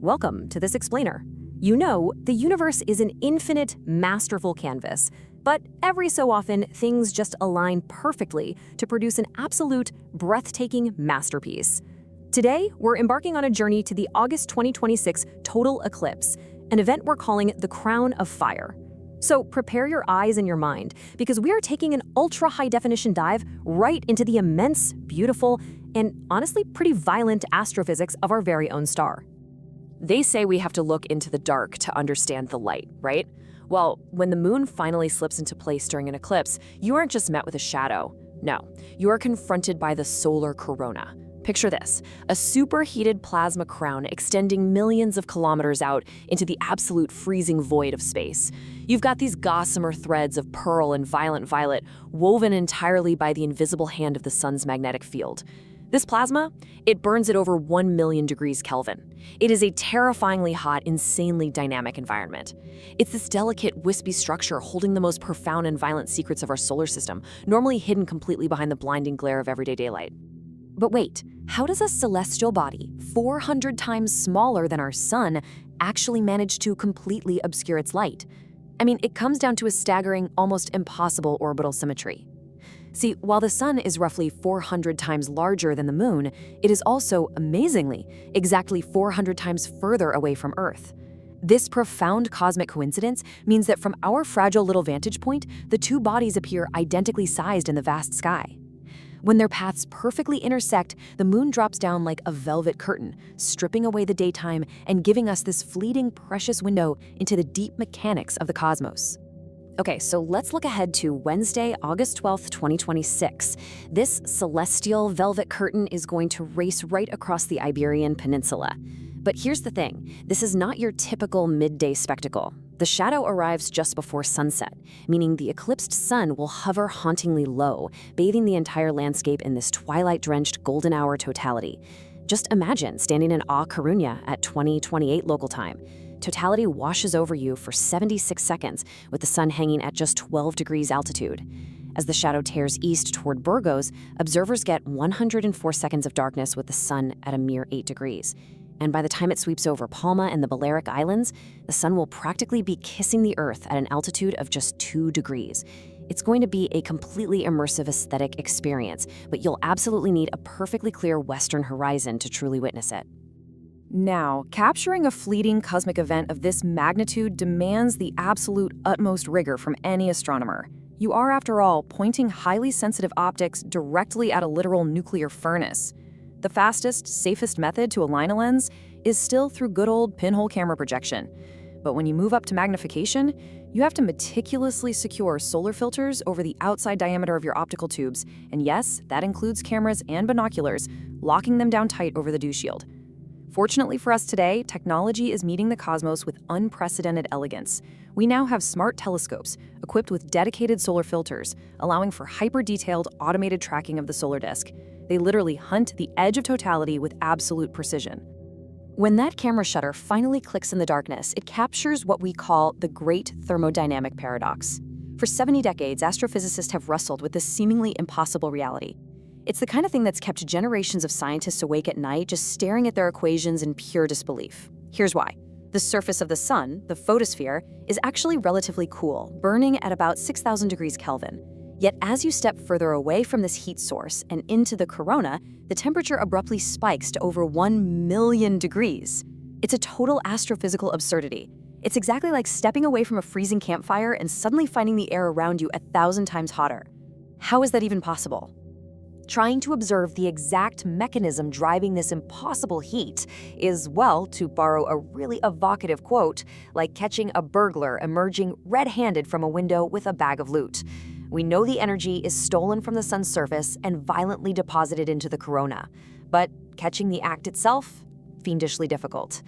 welcome to this explainer. You know, the universe is an infinite, masterful canvas, but every so often, things just align perfectly to produce an absolute, breathtaking masterpiece. Today, we're embarking on a journey to the August 2026 total eclipse, an event we're calling the Crown of Fire. So prepare your eyes and your mind, because we are taking an ultra-high-definition dive right into the immense, beautiful, and honestly pretty violent astrophysics of our very own star. They say we have to look into the dark to understand the light, right? Well, when the moon finally slips into place during an eclipse, you aren't just met with a shadow. No, you are confronted by the solar corona. Picture this, a superheated plasma crown extending millions of kilometers out into the absolute freezing void of space. You've got these gossamer threads of pearl and violent violet woven entirely by the invisible hand of the sun's magnetic field. This plasma, it burns at over 1 million degrees Kelvin. It is a terrifyingly hot, insanely dynamic environment. It's this delicate, wispy structure holding the most profound and violent secrets of our solar system, normally hidden completely behind the blinding glare of everyday daylight. But wait, how does a celestial body, 400 times smaller than our sun, actually manage to completely obscure its light? I mean, it comes down to a staggering, almost impossible orbital symmetry. See, while the sun is roughly 400 times larger than the moon, it is also, amazingly, exactly 400 times further away from Earth. This profound cosmic coincidence means that from our fragile little vantage point, the two bodies appear identically sized in the vast sky. When their paths perfectly intersect, the moon drops down like a velvet curtain, stripping away the daytime and giving us this fleeting, precious window into the deep mechanics of the cosmos. Okay, so let's look ahead to Wednesday, August 12th, 2026. This celestial velvet curtain is going to race right across the Iberian Peninsula. But here's the thing, this is not your typical midday spectacle. The shadow arrives just before sunset, meaning the eclipsed sun will hover hauntingly low, bathing the entire landscape in this twilight-drenched golden hour totality. Just imagine standing in A Coruña at 20:28 local time. Totality washes over you for 76 seconds, with the sun hanging at just 12 degrees altitude. As the shadow tears east toward Burgos, observers get 104 seconds of darkness with the sun at a mere 8 degrees. And by the time it sweeps over Palma and the Balearic Islands, the sun will practically be kissing the Earth at an altitude of just 2 degrees. It's going to be a completely immersive aesthetic experience, but you'll absolutely need a perfectly clear western horizon to truly witness it. Now, capturing a fleeting cosmic event of this magnitude demands the absolute utmost rigor from any astronomer. You are, after all, pointing highly sensitive optics directly at a literal nuclear furnace. The fastest, safest method to align a lens is still through good old pinhole camera projection. But when you move up to magnification, you have to meticulously secure solar filters over the outside diameter of your optical tubes, and yes, that includes cameras and binoculars, locking them down tight over the dew shield. Fortunately for us today, technology is meeting the cosmos with unprecedented elegance. We now have smart telescopes equipped with dedicated solar filters, allowing for hyper-detailed automated tracking of the solar disk. They literally hunt the edge of totality with absolute precision. When that camera shutter finally clicks in the darkness, it captures what we call the Great Thermodynamic Paradox. For 70 decades, astrophysicists have wrestled with this seemingly impossible reality. It's the kind of thing that's kept generations of scientists awake at night just staring at their equations in pure disbelief. Here's why. The surface of the sun, the photosphere, is actually relatively cool, burning at about 6,000 degrees Kelvin. Yet as you step further away from this heat source and into the corona, the temperature abruptly spikes to over 1 million degrees. It's a total astrophysical absurdity. It's exactly like stepping away from a freezing campfire and suddenly finding the air around you 1,000 times hotter. How is that even possible? Trying to observe the exact mechanism driving this impossible heat is, well, to borrow a really evocative quote, like catching a burglar emerging red-handed from a window with a bag of loot. We know the energy is stolen from the sun's surface and violently deposited into the corona. But catching the act itself? Fiendishly difficult.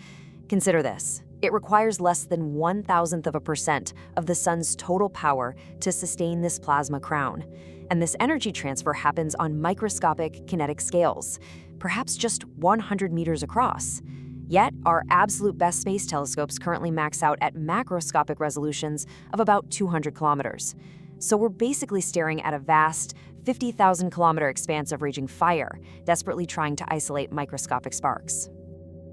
Consider this. It requires less than 1,000% of the sun's total power to sustain this plasma crown. And this energy transfer happens on microscopic kinetic scales, perhaps just 100 meters across. Yet, our absolute best space telescopes currently max out at macroscopic resolutions of about 200 kilometers. So we're basically staring at a vast, 50,000-kilometer expanse of raging fire, desperately trying to isolate microscopic sparks.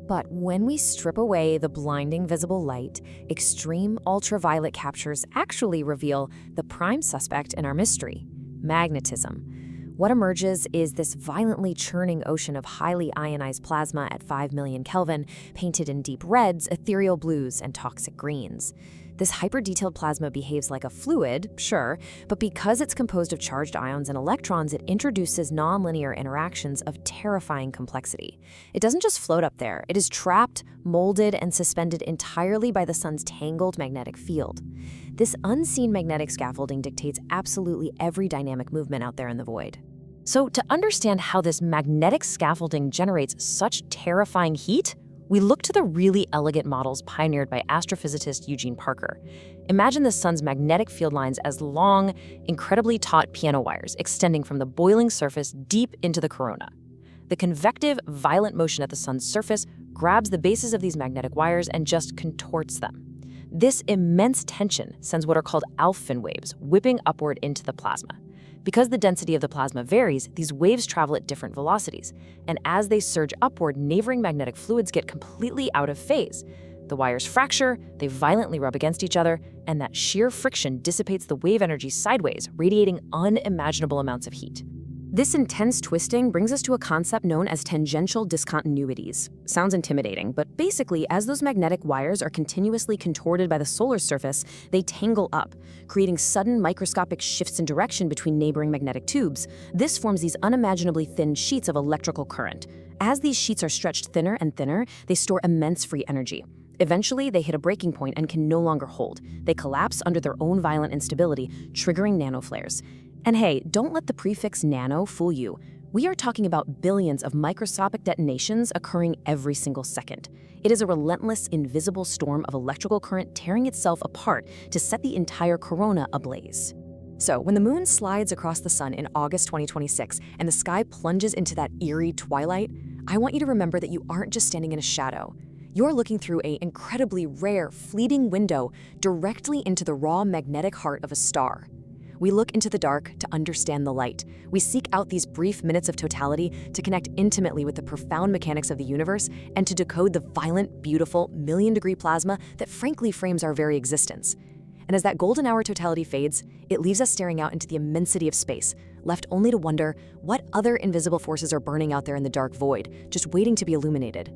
But when we strip away the blinding visible light, extreme ultraviolet captures actually reveal the prime suspect in our mystery: magnetism. What emerges is this violently churning ocean of highly ionized plasma at 5 million Kelvin, painted in deep reds, ethereal blues, and toxic greens. This hyper-detailed plasma behaves like a fluid, sure, but because it's composed of charged ions and electrons, it introduces nonlinear interactions of terrifying complexity. It doesn't just float up there, it is trapped, molded, and suspended entirely by the sun's tangled magnetic field. This unseen magnetic scaffolding dictates absolutely every dynamic movement out there in the void. So, to understand how this magnetic scaffolding generates such terrifying heat, we look to the really elegant models pioneered by astrophysicist Eugene Parker. Imagine the sun's magnetic field lines as long, incredibly taut piano wires extending from the boiling surface deep into the corona. The convective, violent motion at the sun's surface grabs the bases of these magnetic wires and just contorts them. This immense tension sends what are called Alfvén waves whipping upward into the plasma. Because the density of the plasma varies, these waves travel at different velocities, and as they surge upward, neighboring magnetic fluids get completely out of phase. The wires fracture, they violently rub against each other, and that sheer friction dissipates the wave energy sideways, radiating unimaginable amounts of heat. This intense twisting brings us to a concept known as tangential discontinuities. Sounds intimidating, but basically, as those magnetic wires are continuously contorted by the solar surface, they tangle up, creating sudden microscopic shifts in direction between neighboring magnetic tubes. This forms these unimaginably thin sheets of electrical current. As these sheets are stretched thinner and thinner, they store immense free energy. Eventually, they hit a breaking point and can no longer hold. They collapse under their own violent instability, triggering nanoflares. And hey, don't let the prefix nano fool you. We are talking about billions of microscopic detonations occurring every single second. It is a relentless, invisible storm of electrical current tearing itself apart to set the entire corona ablaze. So, when the moon slides across the sun in August 2026 and the sky plunges into that eerie twilight, I want you to remember that you aren't just standing in a shadow. You're looking through an incredibly rare, fleeting window directly into the raw magnetic heart of a star. We look into the dark to understand the light. We seek out these brief minutes of totality to connect intimately with the profound mechanics of the universe and to decode the violent, beautiful, million-degree plasma that frankly frames our very existence. And as that golden hour totality fades, it leaves us staring out into the immensity of space, left only to wonder what other invisible forces are burning out there in the dark void, just waiting to be illuminated.